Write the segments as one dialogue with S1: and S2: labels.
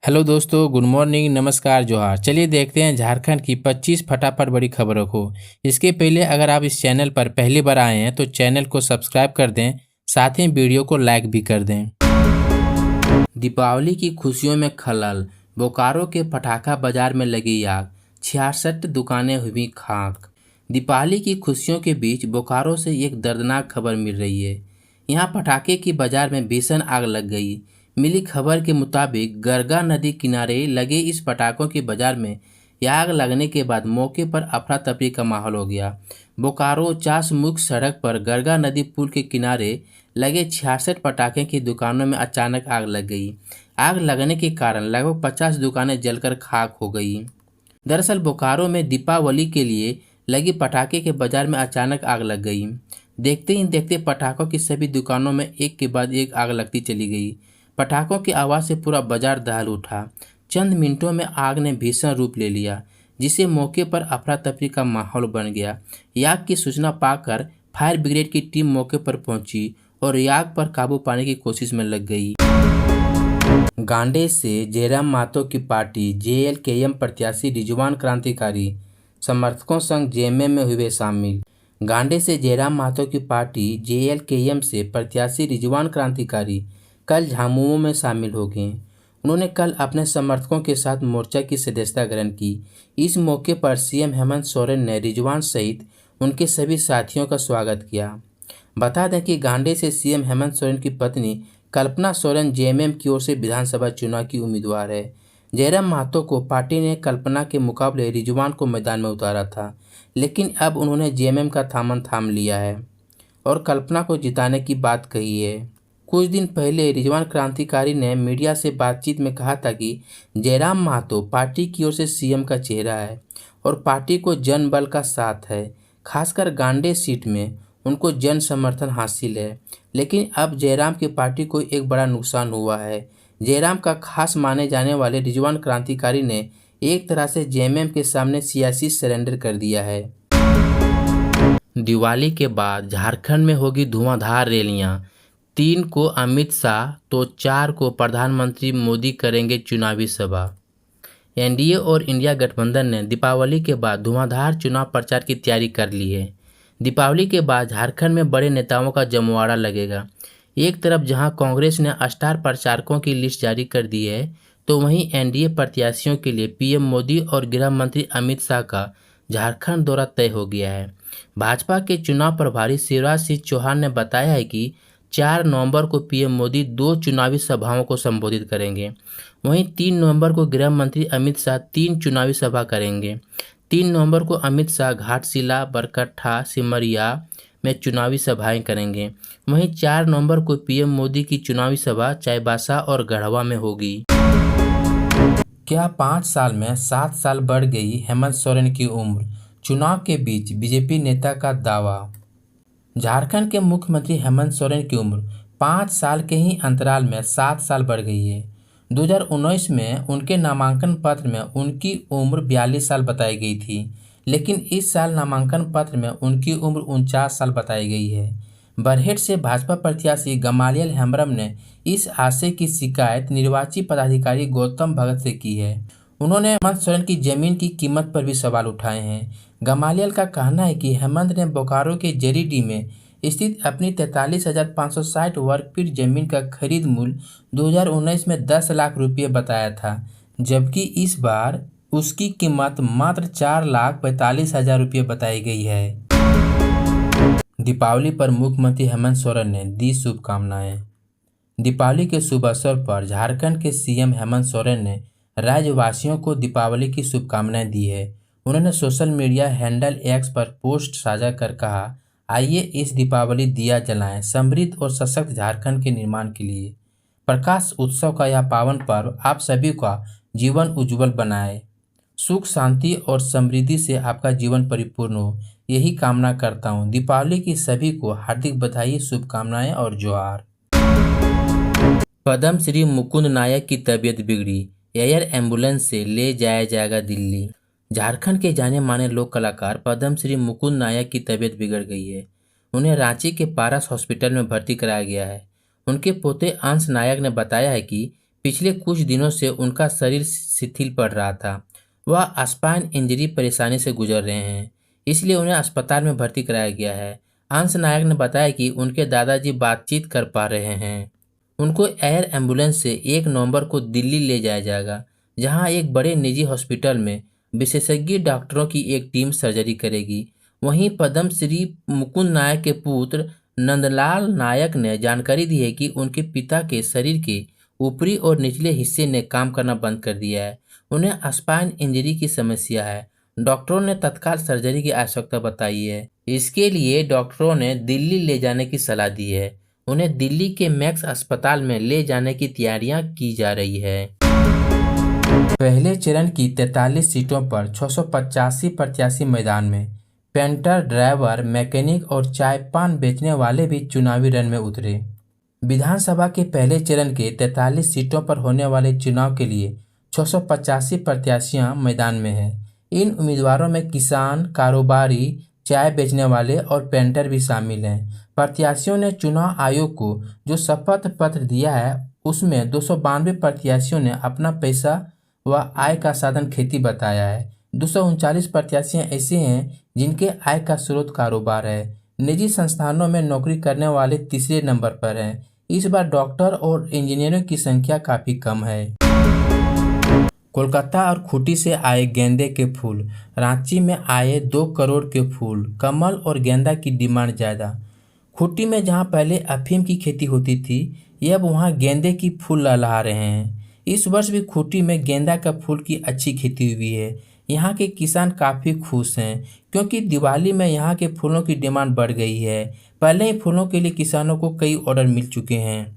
S1: Hello दोस्तों, good morning, नमस्कार, जोहार। चलिए देखते हैं झारखंड की 25 फटाफट बड़ी खबरों को। इसके पहले अगर आप इस चैनल पर पहली बार आए हैं तो चैनल को सब्सक्राइब कर दें, साथ ही वीडियो को लाइक भी कर दें। दीपावली की खुशियों में खलल, बोकारो के पटाखा बाजार में लगी आग, 66 दुकानें हुई खाक। दीपावली की खुशियों के बीच बोकारो से एक दर्दनाक खबर मिल रही है। यहाँ पटाखे की बाजार में भीषण आग लग गई। मिली खबर के मुताबिक गरगा नदी किनारे लगे इस पटाखों के बाजार में आग लगने के बाद मौके पर अफरा तफरी का माहौल हो गया। बोकारो चास मुख्य सड़क पर गरगा नदी पुल के किनारे लगे 66 पटाखे की दुकानों में अचानक आग लग गई। आग लगने के कारण लगभग 50 दुकानें जलकर खाक हो गई। दरअसल बोकारो में दीपावली के लिए लगी पटाखे के बाजार में अचानक आग लग गई। देखते ही देखते पटाखों की सभी दुकानों में एक के बाद एक आग लगती चली गई। पटाखों की आवाज़ से पूरा बाजार दहल उठा। चंद मिनटों में आग ने भीषण रूप ले लिया, जिससे मौके पर अफरा तफरी का माहौल बन गया। आग की सूचना पाकर फायर ब्रिगेड की टीम मौके पर पहुंची और आग पर काबू पाने की कोशिश में लग गई। गांडे से जयराम महतो की पार्टी जेएलकेएम प्रत्याशी रिजवान क्रांतिकारी समर्थकों संग जेएमएम में हुए शामिल। गांडे से जयराम महतो की पार्टी जेएलकेएम से प्रत्याशी रिजवान क्रांतिकारी कल झामुमो में शामिल हो गए। उन्होंने कल अपने समर्थकों के साथ मोर्चा की सदस्यता ग्रहण की। इस मौके पर सीएम हेमंत सोरेन ने रिजवान सहित उनके सभी साथियों का स्वागत किया। बता दें कि गांडे से सीएम हेमंत सोरेन की पत्नी कल्पना सोरेन जेएमएम की ओर से विधानसभा चुनाव की उम्मीदवार है। जयराम महतो को पार्टी ने कल्पना के मुकाबले रिजवान को मैदान में उतारा था, लेकिन अब उन्होंने जेएमएम का दामन थाम लिया है और कल्पना को जिताने की बात कही है। कुछ दिन पहले रिजवान क्रांतिकारी ने मीडिया से बातचीत में कहा था कि जयराम महतो पार्टी की ओर से सीएम का चेहरा है और पार्टी को जन बल का साथ है। खासकर गांडे सीट में उनको जन समर्थन हासिल है, लेकिन अब जयराम की पार्टी को एक बड़ा नुकसान हुआ है। जयराम का खास माने जाने वाले रिजवान क्रांतिकारी ने एक तरह से जेएमएम के सामने सियासी सरेंडर कर दिया है। दिवाली के बाद झारखंड में होगी धुआंधार रैलियां। 3 को अमित शाह तो 4 को प्रधानमंत्री मोदी करेंगे चुनावी सभा। एनडीए और इंडिया गठबंधन ने दीपावली के बाद धुआंधार चुनाव प्रचार की तैयारी कर ली है। दीपावली के बाद झारखंड में बड़े नेताओं का जमवाड़ा लगेगा। एक तरफ जहां कांग्रेस ने स्टार प्रचारकों की लिस्ट जारी कर दी है, तो वहीं एनडीए प्रत्याशियों के लिए पीएम मोदी और गृह मंत्री अमित शाह का झारखंड दौरा तय हो गया है। भाजपा के चुनाव प्रभारी शिवराज सिंह चौहान ने बताया है कि 4 नवंबर को पीएम मोदी 2 चुनावी सभाओं को संबोधित करेंगे। वहीं 3 नवंबर को गृह मंत्री अमित शाह 3 चुनावी सभा करेंगे। 3 नवंबर को अमित शाह घाटशिला, बरकट्ठा, सिमरिया में चुनावी सभाएं करेंगे। वहीं 4 नवंबर को पीएम मोदी की चुनावी सभा चाईबासा और गढ़वा में होगी। क्या 5 साल में 7 साल बढ़ गई हेमंत सोरेन की उम्र? चुनाव के बीच बीजेपी नेता का दावा। झारखंड के मुख्यमंत्री हेमंत सोरेन की उम्र 5 साल के ही अंतराल में 7 साल बढ़ गई है। 2019 में उनके नामांकन पत्र में उनकी उम्र 42 साल बताई गई थी, लेकिन इस साल नामांकन पत्र में उनकी उम्र 49 साल बताई गई है। बरहेट से भाजपा प्रत्याशी गमालियल हेम्ब्रम ने इस आशय की शिकायत निर्वाची पदाधिकारी गौतम भगत से की है। उन्होंने हेमंत सोरेन की जमीन की कीमत पर भी सवाल उठाए हैं। गमालियल का कहना है कि हेमंत ने बोकारो के जरीडीह में स्थित अपनी 43,560 वर्ग फीट जमीन का खरीद मूल्य 2019 में 10 लाख रुपये बताया था, जबकि इस बार उसकी कीमत मात्र 4,45,000 रुपये बताई गई है। दीपावली पर मुख्यमंत्री हेमंत सोरेन ने दी शुभकामनाएं। दीपावली के शुभ अवसर पर झारखंड के सीएम हेमंत सोरेन ने राज्यवासियों को दीपावली की शुभकामनाएं दी है। उन्होंने सोशल मीडिया हैंडल एक्स पर पोस्ट साझा कर कहा, आइए इस दीपावली दिया जलाएं समृद्ध और सशक्त झारखंड के निर्माण के लिए। प्रकाश उत्सव का यह पावन पर्व आप सभी का जीवन उज्जवल बनाए, सुख शांति और समृद्धि से आपका जीवन परिपूर्ण हो, यही कामना करता हूँ। दीपावली की सभी को हार्दिक बधाई, शुभकामनाएं और जोहार। पद्म श्री मुकुंद नायक की तबीयत बिगड़ी, एयर एम्बुलेंस से ले जाया जाएगा दिल्ली। झारखंड के जाने माने लोक कलाकार पद्म श्री मुकुंद नायक की तबीयत बिगड़ गई है। उन्हें रांची के पारस हॉस्पिटल में भर्ती कराया गया है। उनके पोते अंश नायक ने बताया है कि पिछले कुछ दिनों से उनका शरीर शिथिल पड़ रहा था। वह स्पाइन इंजरी परेशानी से गुजर रहे हैं, इसलिए उन्हें अस्पताल में भर्ती कराया गया है। अंश नायक ने बताया कि उनके दादाजी बातचीत कर पा रहे हैं। उनको एयर एम्बुलेंस से 1 नवंबर को दिल्ली ले जाया जाएगा, जहां एक बड़े निजी हॉस्पिटल में विशेषज्ञ डॉक्टरों की एक टीम सर्जरी करेगी। वहीं पद्मश्री मुकुंद नायक के पुत्र नंदलाल नायक ने जानकारी दी है कि उनके पिता के शरीर के ऊपरी और निचले हिस्से ने काम करना बंद कर दिया है। उन्हें स्पाइन इंजरी की समस्या है। डॉक्टरों ने तत्काल सर्जरी की आवश्यकता बताई है। इसके लिए डॉक्टरों ने दिल्ली ले जाने की सलाह दी है। उन्हें दिल्ली के मैक्स अस्पताल में ले जाने की तैयारियां की जा रही है। पहले चरण की 43 सीटों पर 685 प्रत्याशी मैदान में। पेंटर, ड्राइवर, मैकेनिक और चाय पान बेचने वाले भी चुनावी रण में उतरे। विधानसभा के पहले चरण के 43 सीटों पर होने वाले चुनाव के लिए 685 प्रत्याशियां मैदान में हैं। इन उम्मीदवारों में किसान, कारोबारी, चाय बेचने वाले और पेंटर भी शामिल हैं। प्रत्याशियों ने चुनाव आयोग को जो शपथ पत्र दिया है, उसमें 292 प्रत्याशियों ने अपना पैसा व आय का साधन खेती बताया है। 239 प्रत्याशियां ऐसे हैं जिनके आय का स्रोत कारोबार है। निजी संस्थानों में नौकरी करने वाले तीसरे नंबर पर हैं। इस बार डॉक्टर और इंजीनियरों की संख्या काफ़ी कम है। कोलकाता और खूंटी से आए गेंदे के फूल। रांची में आए 2 करोड़ के फूल। कमल और गेंदा की डिमांड ज़्यादा। खूंटी में जहां पहले अफीम की खेती होती थी, अब वहां गेंदे की फूल लहला रहे हैं। इस वर्ष भी खूंटी में गेंदा का फूल की अच्छी खेती हुई है। यहाँ के किसान काफ़ी खुश हैं क्योंकि दिवाली में यहाँ के फूलों की डिमांड बढ़ गई है। पहले ही फूलों के लिए किसानों को कई ऑर्डर मिल चुके हैं।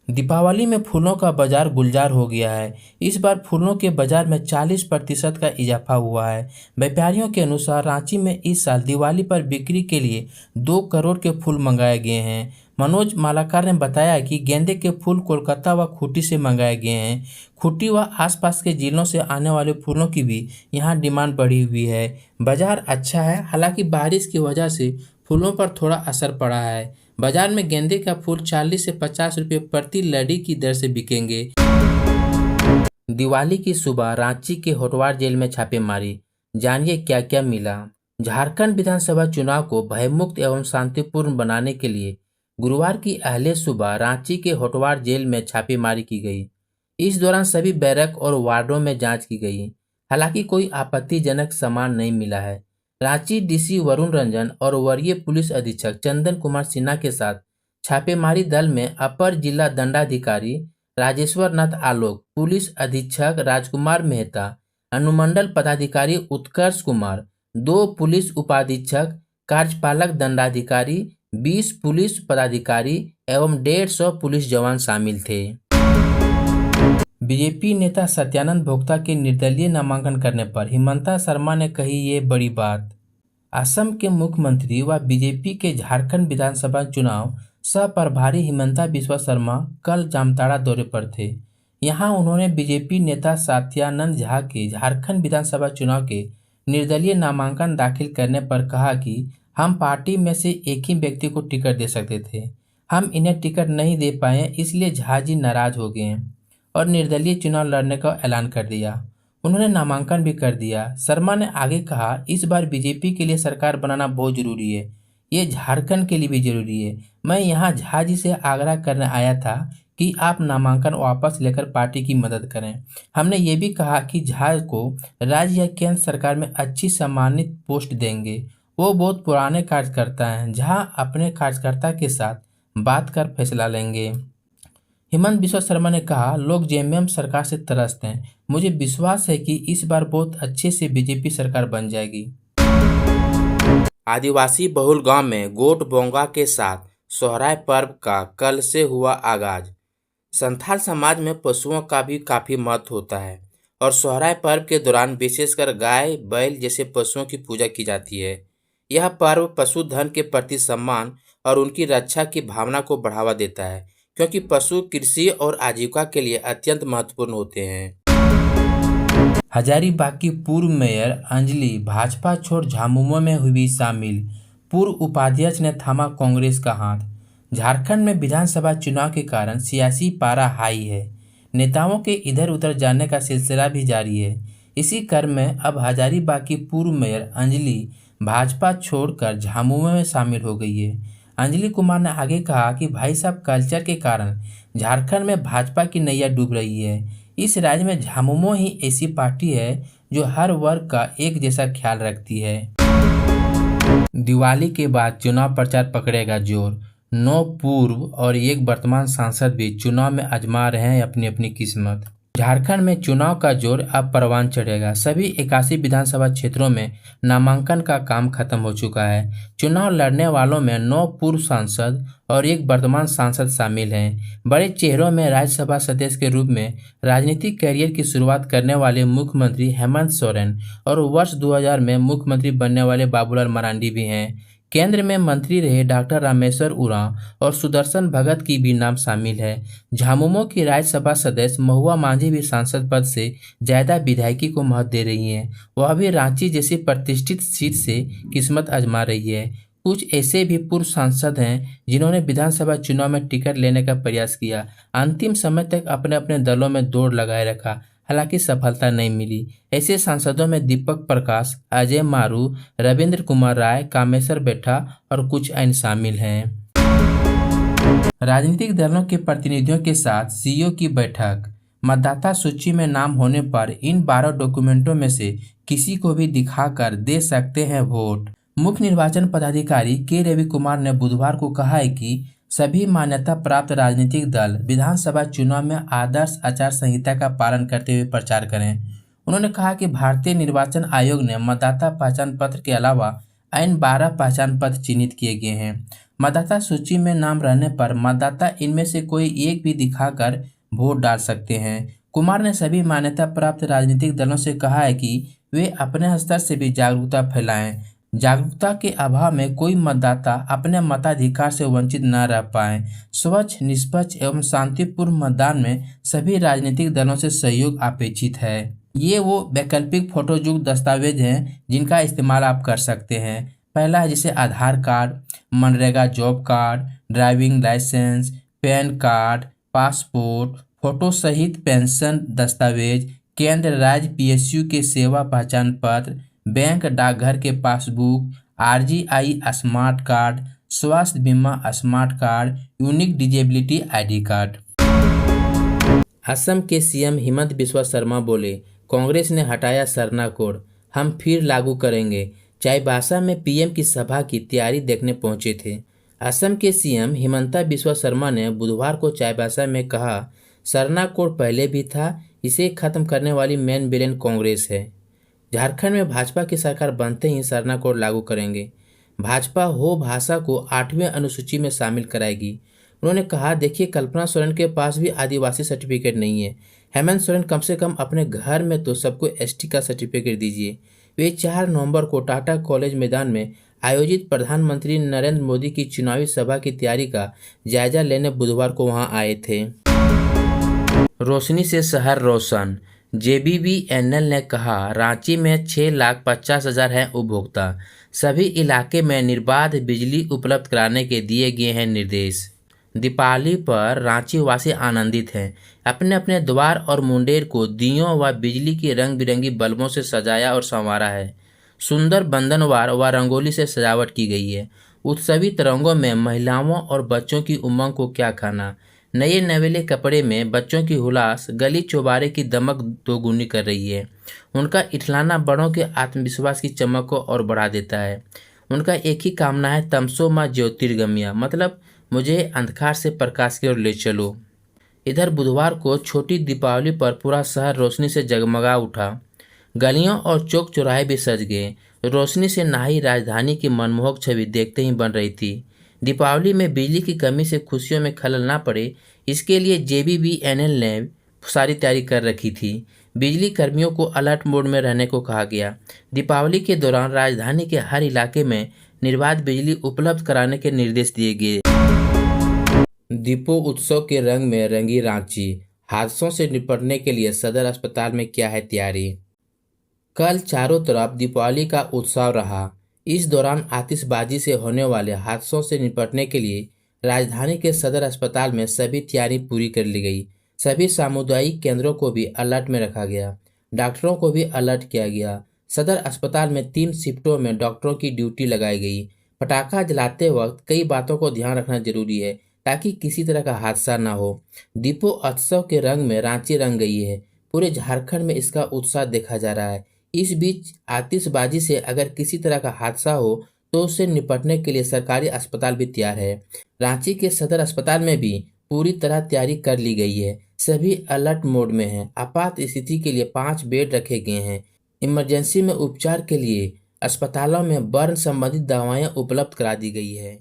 S1: दीपावली में फूलों का बाजार गुलजार हो गया है। इस बार फूलों के बाजार में 40% का इजाफा हुआ है। व्यापारियों के अनुसार रांची में इस साल दिवाली पर बिक्री के लिए 2 करोड़ के फूल मंगाए गए हैं। मनोज मालाकार ने बताया कि गेंदे के फूल कोलकाता व खूंटी से मंगाए गए हैं। खूंटी व आसपास के जिलों से आने वाले फूलों की भी यहाँ डिमांड बढ़ी हुई है। बाजार अच्छा है, हालांकि बारिश की वजह से फूलों पर थोड़ा असर पड़ा है। बाजार में गेंदे का फूल 40 से 50 रुपये प्रति लड़ी की दर से बिकेंगे। दिवाली की सुबह रांची के होटवार जेल में छापेमारी। जानिए क्या क्या मिला। झारखंड विधानसभा चुनाव को भयमुक्त एवं शांतिपूर्ण बनाने के लिए गुरुवार की अहले सुबह रांची के होटवार जेल में छापेमारी की गई। इस दौरान सभी बैरक और वार्डों में जांच की गई। हालांकि कोई आपत्तिजनक सामान नहीं मिला है। रांची डीसी वरुण रंजन और वरीय पुलिस अधीक्षक चंदन कुमार सिन्हा के साथ छापेमारी दल में अपर जिला दंडाधिकारी राजेश्वर नाथ आलोक, पुलिस अधीक्षक राजकुमार मेहता, अनुमंडल पदाधिकारी उत्कर्ष कुमार, 2 पुलिस उपाधीक्षक, कार्यपालक दंडाधिकारी, 20 पुलिस पदाधिकारी एवं 150 पुलिस जवान शामिल थे। बीजेपी नेता सत्यानंद भोक्ता के निर्दलीय नामांकन करने पर हिमंता शर्मा ने कही ये बड़ी बात। असम के मुख्यमंत्री व बीजेपी के झारखंड विधानसभा चुनाव सह प्रभारी हिमंता बिस्वा शर्मा कल जामताड़ा दौरे पर थे। यहां उन्होंने बीजेपी नेता सत्यानंद झा के झारखंड विधानसभा चुनाव के निर्दलीय नामांकन दाखिल करने पर कहा कि हम पार्टी में से एक ही व्यक्ति को टिकट दे सकते थे। हम इन्हें टिकट नहीं दे पाए, इसलिए झा जी नाराज हो गए और निर्दलीय चुनाव लड़ने का ऐलान कर दिया। उन्होंने नामांकन भी कर दिया। शर्मा ने आगे कहा, इस बार बीजेपी के लिए सरकार बनाना बहुत जरूरी है। ये झारखंड के लिए भी जरूरी है। मैं यहाँ झा जी से आग्रह करने आया था कि आप नामांकन वापस लेकर पार्टी की मदद करें। हमने ये भी कहा कि झा को राज्य या केंद्र सरकार में अच्छी सम्मानित पोस्ट देंगे। वो बहुत पुराने कार्यकर्ता हैं। झा अपने कार्यकर्ता के साथ बात कर फैसला लेंगे। हेमंत बिस्वा शर्मा ने कहा, लोग जेएमएम सरकार से त्रस्त हैं। मुझे विश्वास है कि इस बार बहुत अच्छे से बीजेपी सरकार बन जाएगी। आदिवासी बहुल गांव में गोट बोंगा के साथ सोहराय पर्व का कल से हुआ आगाज। संथाल समाज में पशुओं का भी काफी महत्व होता है और सोहराय पर्व के दौरान विशेषकर गाय, बैल जैसे पशुओं की पूजा की जाती है। यह पर्व पशुधन के प्रति सम्मान और उनकी रक्षा की भावना को बढ़ावा देता है, क्योंकि पशु कृषि और आजीविका के लिए अत्यंत महत्वपूर्ण होते हैं। हजारीबाग की पूर्व मेयर अंजलि भाजपा छोड़ झामुमो में हुई शामिल। पूर्व उपाध्यक्ष ने थामा कांग्रेस का हाथ। झारखंड में विधानसभा चुनाव के कारण सियासी पारा हाई है। नेताओं के इधर उधर जाने का सिलसिला भी जारी है। इसी क्रम में अब हजारीबाग की पूर्व मेयर अंजलि भाजपा छोड़कर झामुमो में शामिल हो गई है। अंजलि कुमार ने आगे कहा कि भाई साहब, कल्चर के कारण झारखंड में भाजपा की नैया डूब रही है। इस राज्य में झामुमो ही ऐसी पार्टी है जो हर वर्ग का एक जैसा ख्याल रखती है। दिवाली के बाद चुनाव प्रचार पकड़ेगा जोर। 9 पूर्व और 1 वर्तमान सांसद भी चुनाव में आजमा रहे हैं अपनी अपनी किस्मत। झारखंड में चुनाव का जोर अब परवान चढ़ेगा। सभी 81 विधानसभा क्षेत्रों में नामांकन का काम खत्म हो चुका है। चुनाव लड़ने वालों में 9 पूर्व सांसद और 1 वर्तमान सांसद शामिल हैं। बड़े चेहरों में राज्यसभा सदस्य के रूप में राजनीतिक करियर की शुरुआत करने वाले मुख्यमंत्री हेमंत सोरेन और वर्ष 2000 में मुख्यमंत्री बनने वाले बाबूलाल मरांडी भी हैं। केंद्र में मंत्री रहे डॉक्टर रामेश्वर उरांव और सुदर्शन भगत की भी नाम शामिल है। झामुमो की राज्यसभा सदस्य महुआ मांझी भी सांसद पद से ज्यादा विधायकी को महत्व दे रही हैं। वह भी रांची जैसी प्रतिष्ठित सीट से किस्मत आजमा रही है। कुछ ऐसे भी पूर्व सांसद हैं जिन्होंने विधानसभा चुनाव में टिकट लेने का प्रयास किया, अंतिम समय तक अपने अपने दलों में दौड़ लगाए रखा, हालांकि सफलता नहीं मिली। ऐसे सांसदों में दीपक प्रकाश, अजय मारू, रविंद्र कुमार राय, कामेश्वर बेठा और कुछ अन्य शामिल हैं। राजनीतिक दलों के प्रतिनिधियों के साथ सीईओ की बैठक। मतदाता सूची में नाम होने पर इन 12 डॉक्यूमेंटों में से किसी को भी दिखाकर दे सकते हैं वोट। मुख्य निर्वाचन पदाधिकारी के रवि कुमार ने बुधवार को कहा है कि सभी मान्यता प्राप्त राजनीतिक दल विधानसभा चुनाव में आदर्श आचार संहिता का पालन करते हुए प्रचार करें। उन्होंने कहा कि भारतीय निर्वाचन आयोग ने मतदाता पहचान पत्र के अलावा अन्य 12 पहचान पत्र चिन्हित किए गए हैं। मतदाता सूची में नाम रहने पर मतदाता इनमें से कोई एक भी दिखाकर वोट डाल सकते हैं। कुमार ने सभी मान्यता प्राप्त राजनीतिक दलों से कहा है कि वे अपने स्तर से भी जागरूकता फैलाएं। जागरूकता के अभाव में कोई मतदाता अपने मताधिकार से वंचित न रह पाए। स्वच्छ, निष्पक्ष एवं शांतिपूर्ण मतदान में सभी राजनीतिक दलों से सहयोग अपेक्षित है। ये वो वैकल्पिक फोटोयुक्त दस्तावेज हैं जिनका इस्तेमाल आप कर सकते हैं। पहला है जैसे आधार कार्ड, मनरेगा job card, driving licence, PAN card, passport, photo सहित पेंशन दस्तावेज, केंद्र राज्य पीएसयू के सेवा पहचान पत्र, बैंक डाकघर के पासबुक, आरजीआई स्मार्ट कार्ड, स्वास्थ्य बीमा smart card, unique disability ID card. Assam के सीएम हिमंत बिस्वा शर्मा बोले, कांग्रेस ने हटाया सरना कोड, हम फिर लागू करेंगे। चाईबासा में पीएम की सभा की तैयारी देखने पहुंचे थे। असम के सीएम हिमंता बिस्वा शर्मा ने बुधवार को चाईबासा में कहा, सरना कोड पहले भी था, इसे खत्म करने वाली मेन विलेन कांग्रेस है। झारखंड में भाजपा की सरकार बनते ही सरना कोड लागू करेंगे। भाजपा हो भाषा को 8वें अनुसूची में शामिल कराएगी। उन्होंने कहा, देखिए, कल्पना सोरेन के पास भी आदिवासी सर्टिफिकेट नहीं है। हेमंत सोरेन कम से कम अपने घर में तो सबको एसटी का सर्टिफिकेट दीजिए। वे 4 नवंबर को टाटा कॉलेज मैदान में आयोजित प्रधानमंत्री नरेंद्र मोदी की चुनावी सभा की तैयारी का जायजा लेने बुधवार को वहां आए थे। रोशनी से शहर रोशन। जेबीबीएनएल ने कहा, रांची में 6,50,000 हैं उपभोक्ता। सभी इलाके में निर्बाध बिजली उपलब्ध कराने के दिए गए हैं निर्देश। दीपावली पर रांची वासी आनंदित हैं। अपने अपने द्वार और मुंडेर को दियों व बिजली की रंग बिरंगी बल्बों से सजाया और संवारा है। सुंदर बंधनवार व रंगोली से सजावट की गई है। उत्सवी तरंगों में महिलाओं और बच्चों की उमंग को क्या खाना। नए नवेले कपड़े में बच्चों की हुलास गली चौबारे की दमक दोगुनी कर रही है। उनका इठलाना बड़ों के आत्मविश्वास की चमक को और बढ़ा देता है। उनका एक ही कामना है, तमसो माँ ज्योतिर्गमया, मतलब मुझे अंधकार से प्रकाश की ओर ले चलो। इधर बुधवार को छोटी दीपावली पर पूरा शहर रोशनी से जगमगा उठा। गलियों और चौक चौराहे भी सज गए। रोशनी से नहाई राजधानी की मनमोहक छवि देखते ही बन रही थी। दीपावली में बिजली की कमी से खुशियों में खलल ना पड़े, इसके लिए जेबीबीएनएल ने सारी तैयारी कर रखी थी। बिजली कर्मियों को अलर्ट मोड में रहने को कहा गया। दीपावली के दौरान राजधानी के हर इलाके में निर्बाध बिजली उपलब्ध कराने के निर्देश दिए गए। दीपोत्सव के रंग में रंगी रांची। हादसों से निपटने के लिए सदर अस्पताल में क्या है तैयारी। कल चारों तरफ दीपावली का उत्सव रहा। इस दौरान आतिशबाजी से होने वाले हादसों से निपटने के लिए राजधानी के सदर अस्पताल में सभी तैयारी पूरी कर ली गई। सभी सामुदायिक केंद्रों को भी अलर्ट में रखा गया। डॉक्टरों को भी अलर्ट किया गया। सदर अस्पताल में 3 शिफ्टों में डॉक्टरों की ड्यूटी लगाई गई। पटाखा जलाते वक्त कई बातों को ध्यान रखना जरूरी है ताकि किसी तरह का हादसा ना हो। दीपोत्सव के रंग में रांची रंग गई है। पूरे झारखंड में इसका उत्साह देखा जा रहा है। इस बीच आतिशबाजी से अगर किसी तरह का हादसा हो तो उससे निपटने के लिए सरकारी अस्पताल भी तैयार है। रांची के सदर अस्पताल में भी पूरी तरह तैयारी कर ली गई है। सभी अलर्ट मोड में हैं। आपात स्थिति के लिए 5 बेड रखे गए हैं। इमरजेंसी में उपचार के लिए अस्पतालों में बर्न संबंधित दवाएं उपलब्ध करा दी गई है।